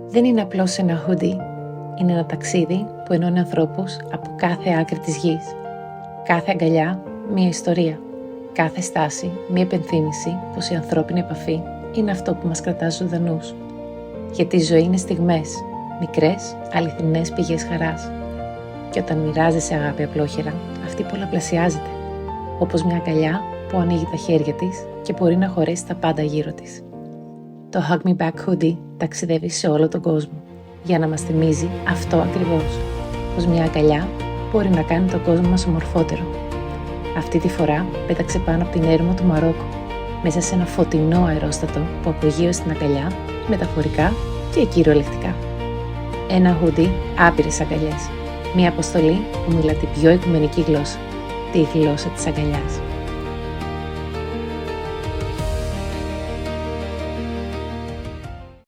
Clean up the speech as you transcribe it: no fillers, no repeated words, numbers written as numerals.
δεν είναι απλώς ένα hoodie. Είναι ένα ταξίδι που ενώνει ανθρώπους από κάθε άκρη της γης. Κάθε αγκαλιά, μία ιστορία. Κάθε στάση, μία επενθύμηση πως η ανθρώπινη επαφή είναι αυτό που μας κρατά ζωντανούς. Γιατί η ζωή είναι στιγμές, μικρές, αληθινές πηγές χαράς. Και όταν μοιράζεσαι αγάπη απλόχερα, αυτή πολλαπλασιάζεται. Όπως μια αγκαλιά που ανοίγει τα χέρια της και μπορεί να χωρέσει τα πάντα γύρω της. Το Hug Me Back Hoodie ταξιδεύει σε όλο τον κόσμο για να μας θυμίζει αυτό ακριβώς, πως μια αγκαλιά μπορεί να κάνει τον κόσμο μας ομορφότερο. Αυτή τη φορά πέταξε πάνω από την έρημο του Μαρόκο, μέσα σε ένα φωτεινό αερόστατο που απογείωσε την αγκαλιά, μεταφορικά και κυριολεκτικά. Ένα hoodie, άπειρες αγκαλιές. Μια αποστολή που μιλά την πιο οικουμενική γλώσσα, τη γλώσσα της αγκαλιάς.